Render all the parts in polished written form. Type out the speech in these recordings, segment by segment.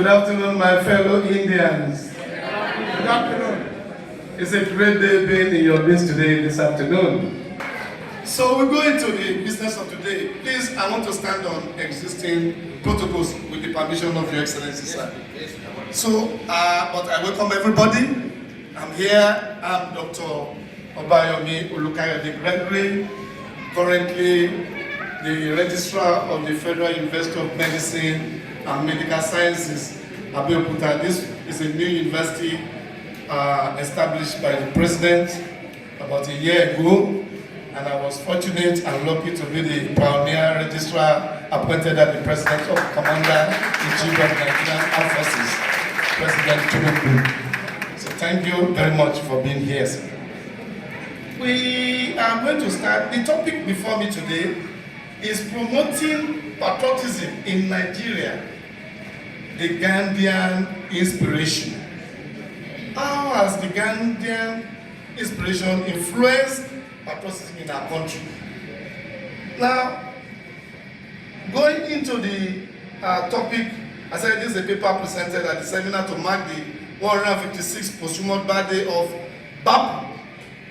Good afternoon, my fellow Indians. Good afternoon. It's a great day being in your midst today, this afternoon. So we go into the business of today. Please, I want to stand on existing protocols with the permission of Your Excellency, sir. So, but I welcome everybody. I'm here. I'm Dr. Obayomi Olukayode Gregory, currently the Registrar of the Federal University of Medicine and Medical Sciences, Abeokuta. This is a new university established by the President about a year ago, and I was fortunate and lucky to be the pioneer registrar appointed at the President of Commander-in-Chief of Nigerian Armed Forces, President Tinubu. So thank you very much for being here, sir. We are going to start. The topic before me today is promoting patriotism in Nigeria, the Gandhian inspiration. How has the Gandhian inspiration influenced patriotism in our country? Now, going into the topic, I said this is a paper presented at the seminar to mark the 156th posthumous birthday of Bapu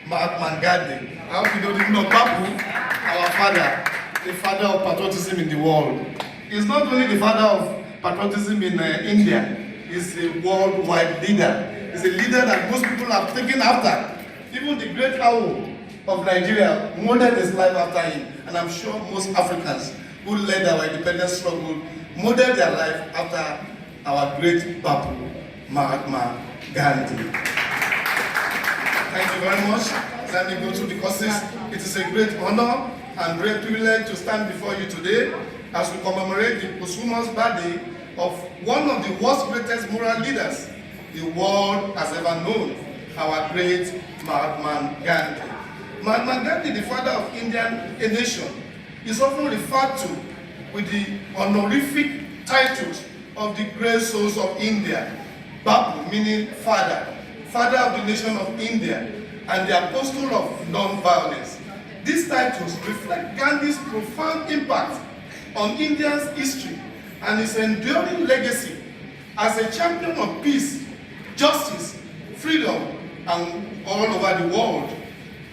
Mahatma Gandhi. I hope you don't know Bapu, our father, the father of patriotism in the world. He's not only the father of patriotism in India, he's a worldwide leader. He's a leader that most people have taken after. Even the great owl of Nigeria modeled his life after him. And I'm sure most Africans who led our independence struggle modeled their life after our great Bapu Mahatma Gandhi. Thank you very much. Let me go through the courses. It is a great honor and great privilege to stand before you today as we commemorate the posthumous birthday of one of the world's greatest moral leaders the world has ever known, our great Mahatma Gandhi. Mahatma Gandhi, the father of Indian nation, is often referred to with the honorific titles of the great souls of India. Bapu meaning father, father of the nation of India, and the apostle of non-violence. These titles reflect Gandhi's profound impact on India's history and his enduring legacy as a champion of peace, justice, freedom, and all over the world.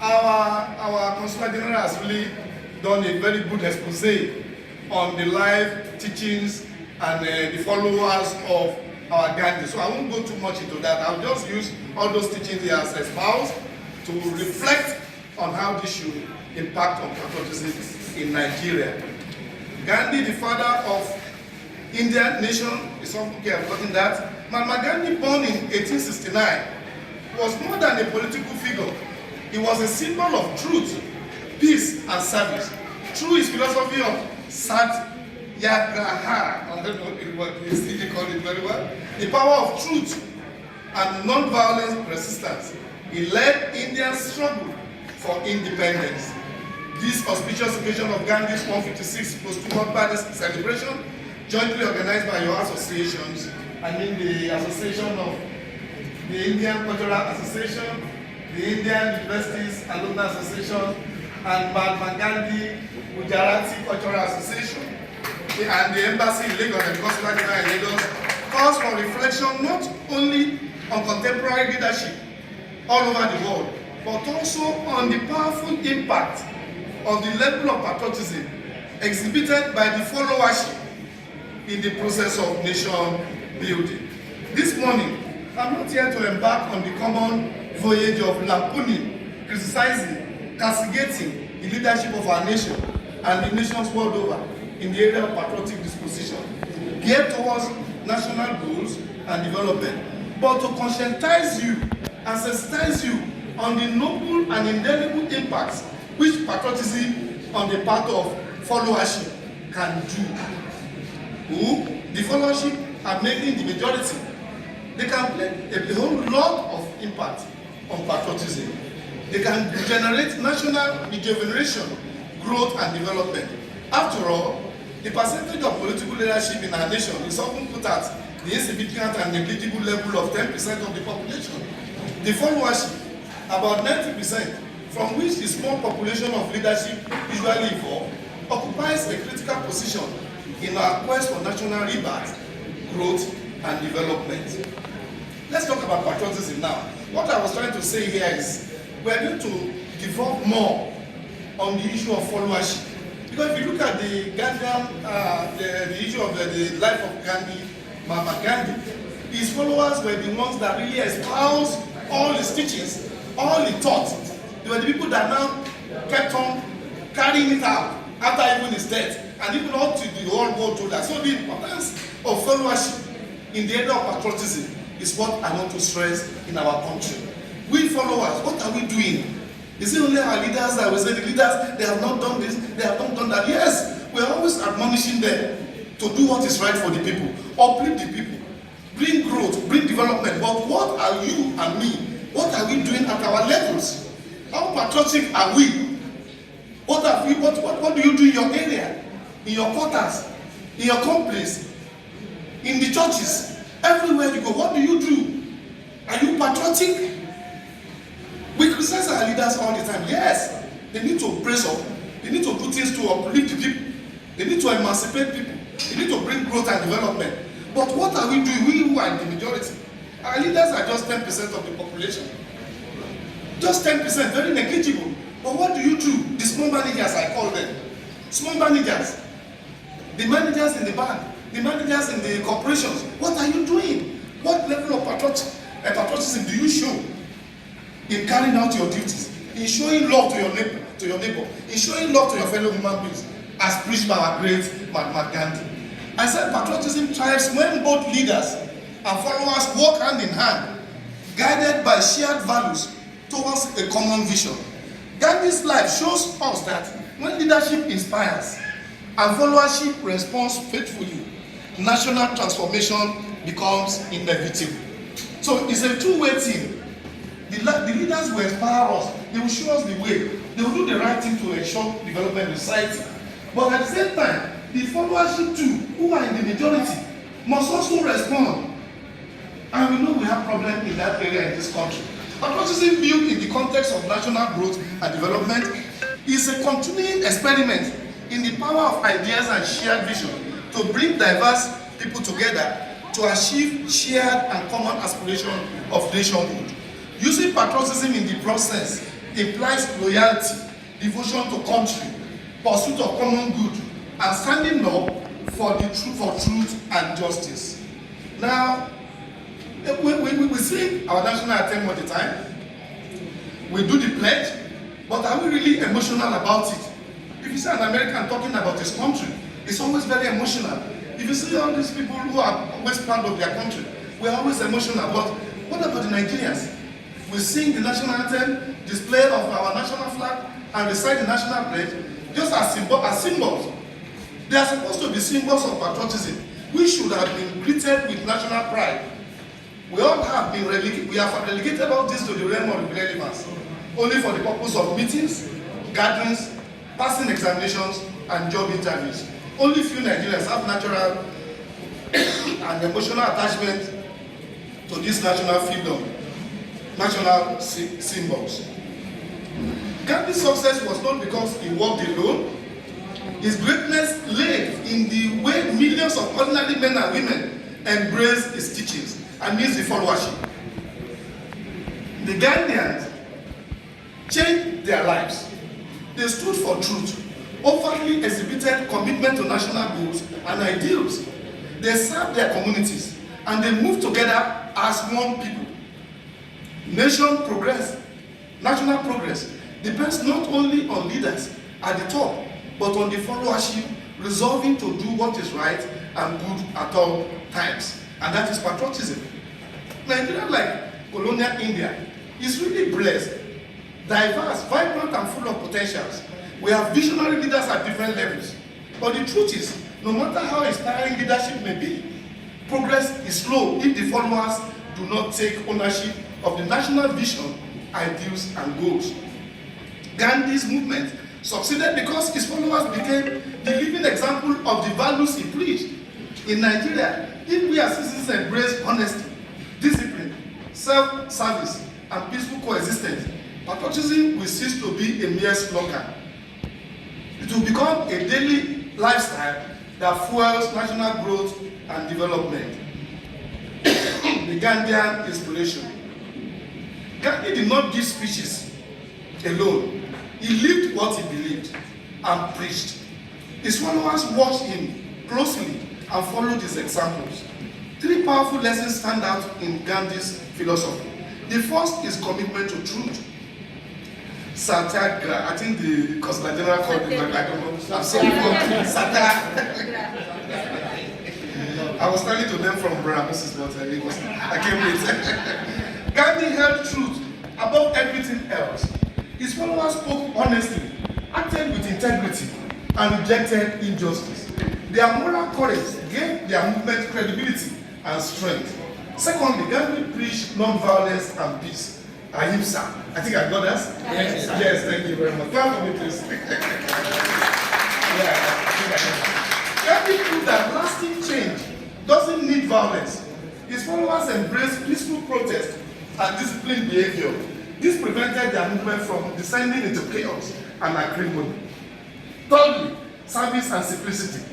Our Consular General has really done a very good expose on the life, teachings, and the followers of our Gandhi. So I won't go too much into that. I'll just use all those teachings he has espoused to reflect on how this should impact on patriotism in Nigeria. Gandhi, the father of Indian nation, is something I have gotten that. Mahatma Gandhi, born in 1869, was more than a political figure. He was a symbol of truth, peace, and service. Through his philosophy of Satyagraha, I don't know what they call it very well, the power of truth and non-violent resistance, he led India's struggle for independence. This auspicious occasion of Gandhi's 156th posthumous birthday celebration, jointly organized by your associations, I mean the Association of the Indian Cultural Association, the Indian Universities Alumni Association, and Mahatma Gandhi Gujarati Cultural Association, and the Embassy in Lagos and Consular General in Lagos, calls for reflection not only on contemporary leadership all over the world, but also on the powerful impact of the level of patriotism exhibited by the followership in the process of nation building. This morning, I'm not here to embark on the common voyage of lampooning, criticizing, castigating the leadership of our nation and the nations world over in the area of patriotic disposition, geared towards national goals and development, but to conscientize you and sensitize you on the noble and indelible impacts which patriotism on the part of followership can do. The followership are mainly the majority. They can play a whole lot of impact on patriotism. They can generate national rejuvenation, growth, and development. After all, the percentage of political leadership in our nation is often put at the insignificant and negligible level of 10% of the population. The followership, about 90%, from which the small population of leadership usually evolve, occupies a critical position in our quest for national rebirth, growth, and development. Let's talk about patriotism now. What I was trying to say here is we're going to develop more on the issue of followership. Because if you look at the Gandhian, the issue of the life of Gandhi, Mahatma Gandhi, his followers were the ones that really espoused all his teachings, all he taught. They were the people that now kept on carrying it out after even his death, and even up to the whole world told us. So the importance of followership in the area of patriotism is what I want to stress in our country. We followers, what are we doing? Is it only our leaders that we say the leaders, they have not done this, they have not done that? Yes, we are always admonishing them to do what is right for the people, uplift the people, bring growth, bring development. But what are you and me? What are we doing at our levels? How patriotic are we? What do you do in your area, in your quarters, in your companies, in the churches, everywhere you go? What do you do? Are you patriotic? We criticize our leaders all the time. Yes, they need to brace up. They need to do things to uplift the people. They need to emancipate people. They need to bring growth and development. But what are we doing? We who are in the majority. Our leaders are just 10% of the population. Just 10%, very negligible. But what do you do? The small managers, I call them. Small managers. The managers in the bank. The managers in the corporations. What are you doing? What level of patriotism do you show in carrying out your duties? In showing love to your neighbor. In showing love to your fellow human beings. As preached by our great Mahatma Gandhi. I said patriotism thrives when both leaders and followers work hand in hand, guided by shared values towards a common vision. Gandhi's life shows us that when leadership inspires and followership responds faithfully, national transformation becomes inevitable. So it's a two-way thing. The leaders will inspire us. They will show us the way. They will do the right thing to ensure development in society. But at the same time, the followership too, who are in the majority, must also respond. And we know we have problems in that area in this country. Patriotism viewed in the context of national growth and development is a continuing experiment in the power of ideas and shared vision to bring diverse people together to achieve shared and common aspiration of nationhood. Using patriotism in the process implies loyalty, devotion to country, pursuit of common good, and standing up for truth and justice. Now, we sing our national anthem all the time. We do the pledge, but are we really emotional about it? If you see an American talking about his country, it's always very emotional. If you see all these people who are always proud of their country, we're always emotional. But what about the Nigerians? We sing the national anthem, display of our national flag, and recite the national pledge just as symbols. They are supposed to be symbols of patriotism. We should have been greeted with national pride. We all have been relegated all this to the realm of irrelevance, only for the purpose of meetings, gatherings, passing examinations, and job interviews. Only few Nigerians have natural and emotional attachment to this national freedom, national symbols. Gandhi's success was not because he worked alone. His greatness lay in the way millions of ordinary men and women embraced his teachings and his followership. The Gandhians changed their lives. They stood for truth, overtly exhibited commitment to national goals and ideals. They served their communities and they moved together as one people. Nation progress, national progress, depends not only on leaders at the top, but on the followership resolving to do what is right and good at all times. And that is patriotism. Nigeria, like colonial India, is really blessed, diverse, vibrant, and full of potentials. We have visionary leaders at different levels. But the truth is, no matter how inspiring leadership may be, progress is slow if the followers do not take ownership of the national vision, ideals, and goals. Gandhi's movement succeeded because his followers became the living example of the values he preached. In Nigeria, if we as citizens embrace honesty, discipline, self-service, and peaceful coexistence, patriotism will cease to be a mere slogan. It will become a daily lifestyle that fuels national growth and development. the Gandhian inspiration. Gandhi did not give speeches alone. He lived what he believed and preached. His followers watched him closely and followed his examples. Three powerful lessons stand out in Gandhi's philosophy. The first is commitment to truth. Satyagraha, I think the Consular General called it, but I don't know. I'm sorry for Satyagraha. I was telling to them from Mrs. Water, I came late. Gandhi held truth above everything else. His followers spoke honestly, acted with integrity, and rejected injustice. Their moral courage gave their movement credibility and strength. Secondly, Gandhi preached non-violence and peace. Ahimsa. I think I got that? Yes. Yes, thank you very much. Clap for me, please. Yeah, Gandhi proved that lasting change doesn't need violence. His followers embraced peaceful protest and disciplined behavior. This prevented their movement from descending into chaos and acrimony. Thirdly, service and simplicity.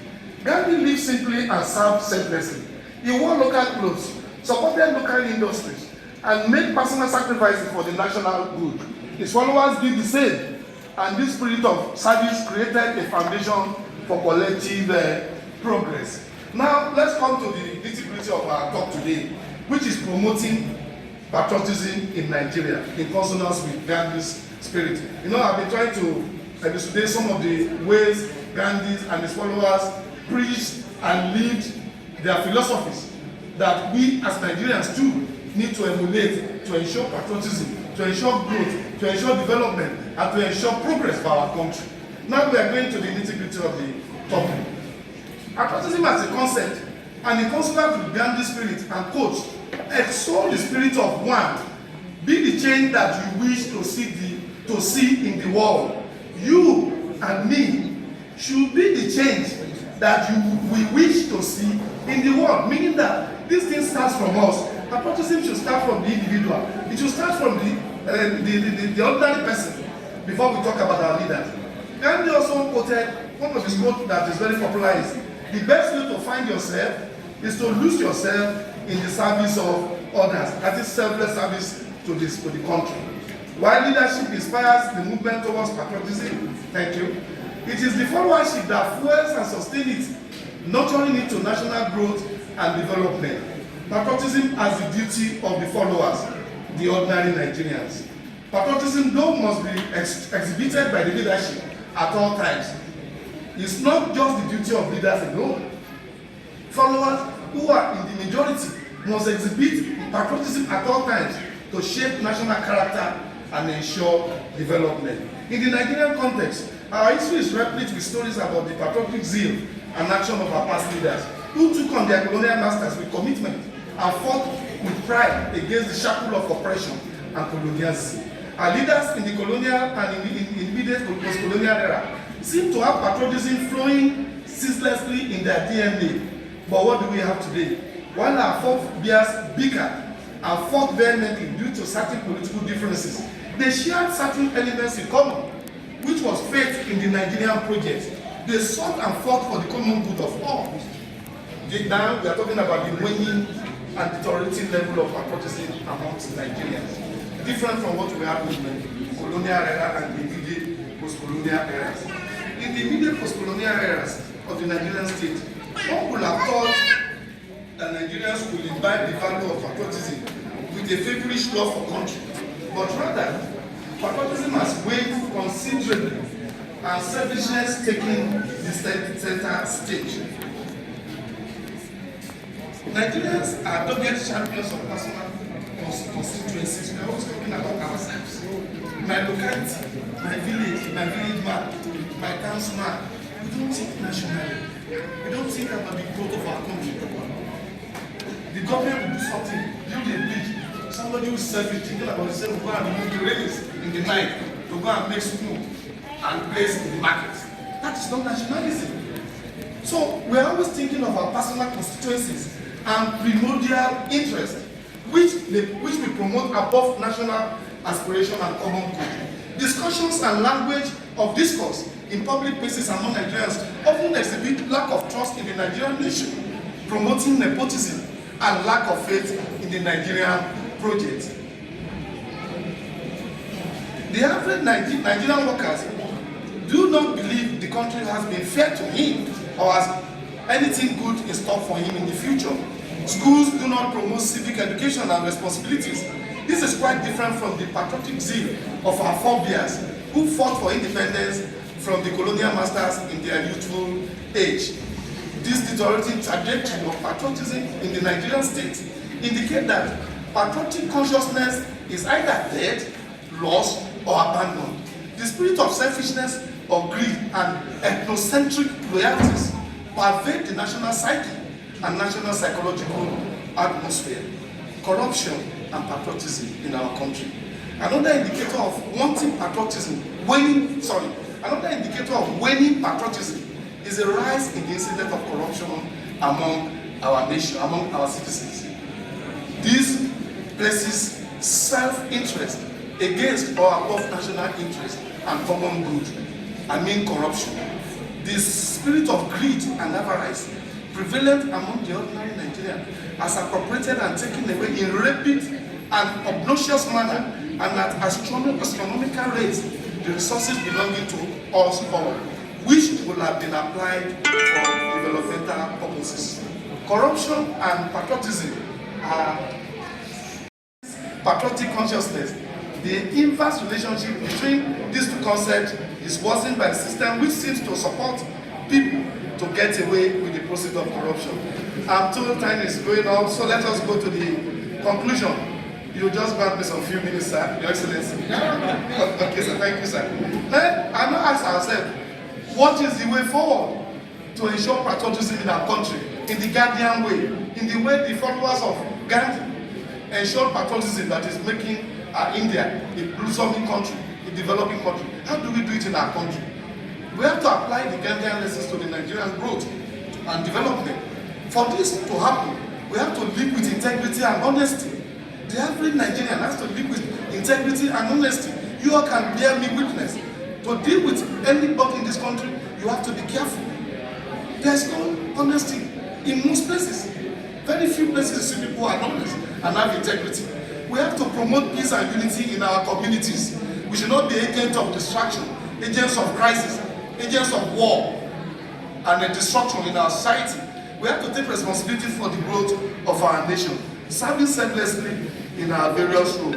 Gandhi lived simply and served selflessly. He wore local clothes, supported local industries, and made personal sacrifices for the national good. His followers did the same, and this spirit of service created a foundation for collective progress. Now, let's come to the nitty-gritty of our talk today, which is promoting patriotism in Nigeria, in consonance with Gandhi's spirit. You know, I've been trying to elucidate some of the ways Gandhi and his followers preached and lived their philosophies that we as Nigerians too need to emulate to ensure patriotism, to ensure growth, to ensure development, and to ensure progress for our country. Now we are going to the nitty-gritty of the topic. Patriotism as a concept and in consonance with Gandhi's spirit and quotes, extol the spirit of one, be the change that you wish to see in the world. You and me should be the change that we wish to see in the world, meaning that this thing starts from us. Patriotism should start from the individual. It should start from the ordinary person before we talk about our leaders. Gandhi also quoted, one of his quotes that is very popular is, the best way to find yourself is to lose yourself in the service of others. That is selfless service to the country. While leadership inspires the movement towards patriotism, thank you, it is the followership that fuels and sustains it, nurturing it to national growth and development. Patriotism has the duty of the followers, the ordinary Nigerians. Patriotism, though, must be exhibited by the leadership at all times. It's not just the duty of leaders alone. Followers who are in the majority must exhibit patriotism at all times to shape national character and ensure development. In the Nigerian context, our history is replete with stories about the patriotic zeal and action of our past leaders who took on their colonial masters with commitment and fought with pride against the shackle of oppression and colonialism. Our leaders in the colonial and in the immediate post-colonial era seem to have patriotism flowing ceaselessly in their DNA. But what do we have today? While our forebears bickered and fought vehemently due to certain political differences, they shared certain elements in common, which was faith in the Nigerian project. They sought and fought for the common good of all. Now we are talking about the waning and deteriorating level of patriotism amongst Nigerians, different from what we have in the colonial era and the immediate post-colonial eras. In the immediate post-colonial eras of the Nigerian state, one would have thought that Nigerians would imbibe the value of patriotism with a feverish love for country, but rather, patriotism has waned considerably and selfishness taking the center stage. Nigerians are dogged champions of personal constituencies. We are always talking about ourselves. My locality, my village man, my townsman. We don't think nationally. We don't think about the growth of our country. The government will do something, build a bridge. Somebody who is selfish thinking about himself will go and remove the railings in the night to go and make spoon and place in the market. That is not nationalism. So we are always thinking of our personal constituencies and primordial interest, which we promote above national aspiration and common good. Discussions and language of discourse in public places among Nigerians often exhibit lack of trust in the Nigerian nation, promoting nepotism and lack of faith in the Nigerian project. The average Nigerian workers do not believe the country has been fair to him or has anything good in store for him in the future. Schools do not promote civic education and responsibilities. This is quite different from the patriotic zeal of our forebears who fought for independence from the colonial masters in their youthful age. This deteriorating trajectory of patriotism in the Nigerian state indicate that patriotic consciousness is either dead, lost, or abandoned. The spirit of selfishness or greed and ethnocentric loyalties pervade the national psyche and national psychological atmosphere. Corruption and patriotism in our country. Another indicator of waning patriotism is a rise in the incidence of corruption among our nation, among our citizens. This places self-interest against or above national interest and common good. I mean corruption. The spirit of greed and avarice prevalent among the ordinary Nigerian has appropriated and taken away in rapid and obnoxious manner and at astronomical rates the resources belonging to us all, which will have been applied for developmental purposes. Corruption and patriotism are patriotic consciousness. The inverse relationship between these two concepts is worsened by the system which seems to support people to get away with the process of corruption. I'm told time is going on, so let us go to the conclusion. You just grant me some few minutes, sir, Your Excellency. Okay, sir, thank you, sir. Then I now ask ourselves, what is the way forward to ensure patriotism in our country, in the Gandhian way, in the way the followers of Gandhi ensure patriotism that is making India a blossoming country, a developing country? How do we do it in our country? We have to apply the Gandhian lessons to the Nigerian growth and development. For this to happen, we have to live with integrity and honesty. The average Nigerian has to live with integrity and honesty. You all can bear me witness. To deal with anybody in this country, you have to be careful. There's no honesty in most places. Very few places you see people are honest and have integrity. We have to promote peace and unity in our communities. We should not be agents of distraction, agents of crisis, agents of war, and destruction in our society. We have to take responsibility for the growth of our nation, serving selflessly in our various roles.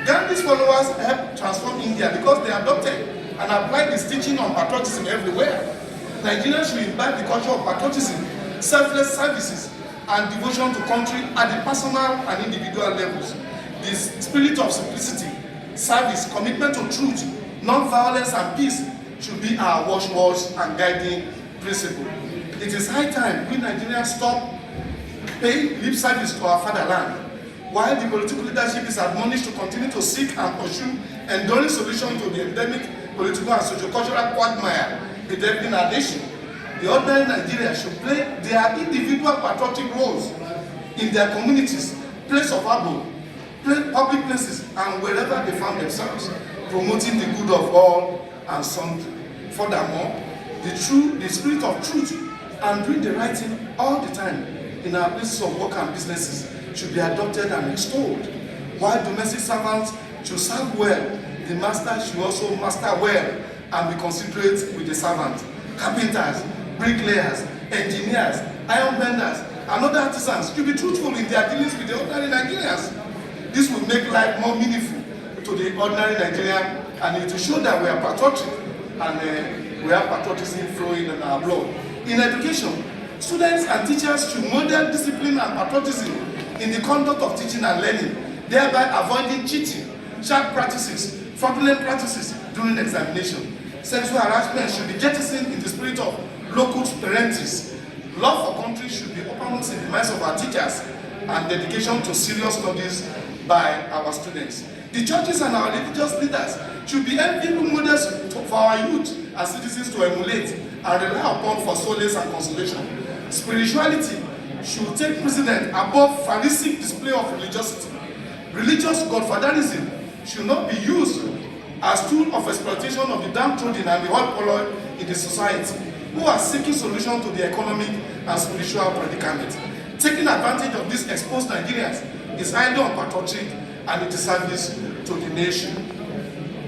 Gandhi's followers helped transform India because they adopted and applied this teaching on patriotism everywhere. Nigerians should imbibe the culture of patriotism, selfless services, and devotion to country at the personal and individual levels. The spirit of simplicity, service, commitment to truth, non-violence, and peace should be our watchwords and guiding principle. It is high time we Nigerians stop paying lip service to our fatherland, while the political leadership is admonished to continue to seek and pursue enduring solutions to the endemic political and socio-cultural quagmire bedeviling our nation. The ordinary Nigerians should play their individual patriotic roles in their communities, place of abode, public places, and wherever they found themselves, promoting the good of all and sundry. Furthermore, the spirit of truth and doing the right thing all the time in our places of work and businesses should be adopted and extolled. While domestic servants should serve well, the master should also master well and be considerate with the servant. Carpenters, bricklayers, engineers, iron benders, and other artisans should be truthful in their dealings with the ordinary Nigerians. This will make life more meaningful to the ordinary Nigerian, and it will show that we are patriotic and we have patriotism flowing in our blood. In education, students and teachers should model discipline and patriotism in the conduct of teaching and learning, thereby avoiding cheating, sharp practices, fraudulent practices during examination. Sexual harassment should be jettisoned in the spirit of locus parentis. Love for country should be uppermost in the minds of our teachers, and dedication to serious studies by our students. The churches and our religious leaders should be enviable models for our youth and citizens to emulate and rely upon for solace and consolation. Spirituality should take precedence above Pharisaic display of religiosity. Religious godfatherism should not be used as tool of exploitation of the downtrodden and the hot polloi in the society who are seeking solutions to the economic and spiritual predicament. Taking advantage of these exposed Nigerians is either unpatriotic and it is service to the nation.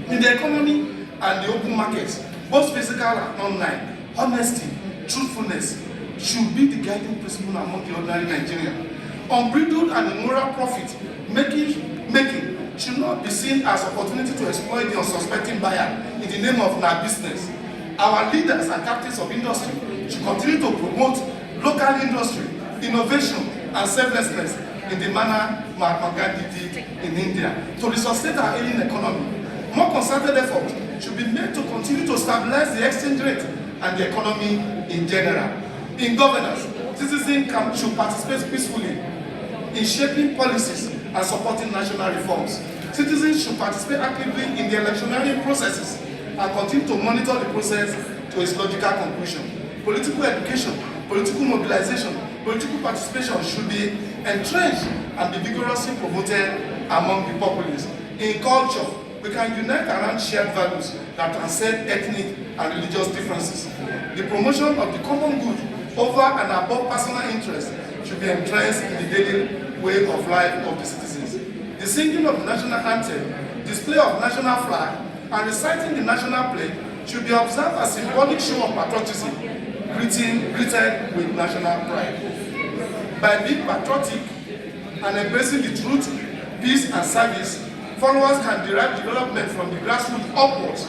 In the economy and the open markets, both physical and online, honesty, truthfulness should be the guiding principle among the ordinary Nigerian. Unbridled and immoral profit making should not be seen as opportunity to exploit the unsuspecting buyer in the name of our business. Our leaders and captains of industry should continue to promote local industry, innovation, and selflessness in the manner Mahatma Gandhi did in India to resuscitate our ailing economy. More concerted efforts should be made to continue to stabilize the exchange rate and the economy in general. In governance, citizens should participate peacefully in shaping policies and supporting national reforms. Citizens should participate actively in the electioneering processes and continue to monitor the process to its logical conclusion. Political education, political mobilization, political participation should be entrenched and be vigorously promoted among the populace. In culture, we can unite around shared values that transcend ethnic and religious differences. The promotion of the common good over and above personal interest should be entrenched in the daily way of life of the citizens. The singing of the national anthem, display of national flag, and reciting the national pledge should be observed as a symbolic show of patriotism, greeted with national pride. By being patriotic and embracing the truth, peace, and service, followers can derive development from the grassroots upwards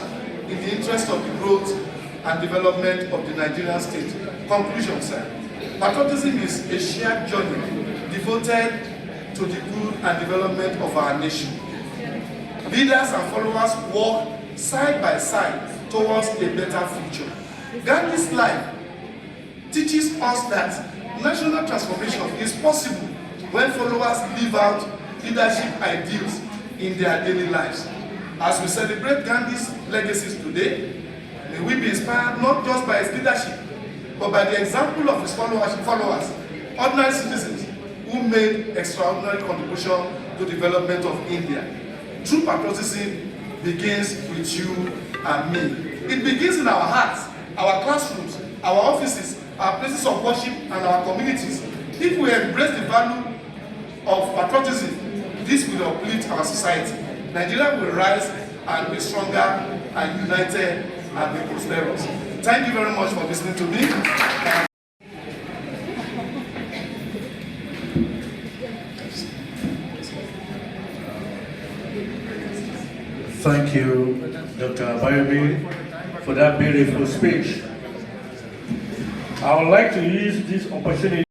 in the interest of the growth and development of the Nigerian state. Conclusion, sir. Patriotism is a shared journey devoted to the good and development of our nation. Leaders and followers walk side by side towards a better future. Gandhi's life teaches us that national transformation is possible when followers live out leadership ideals in their daily lives. As we celebrate Gandhi's legacies today, may we be inspired not just by his leadership, but by the example of his followers, ordinary citizens who made extraordinary contribution to the development of India. True patriotism begins with you and me. It begins in our hearts, our classrooms, our offices, our places of worship, and our communities. If we embrace the value of patriotism, this will uplift our society. Nigeria will rise and be stronger and united and be prosperous. Thank you very much for listening to me. Thank you, Dr. Abayomi, for that beautiful speech. I would like to use this opportunity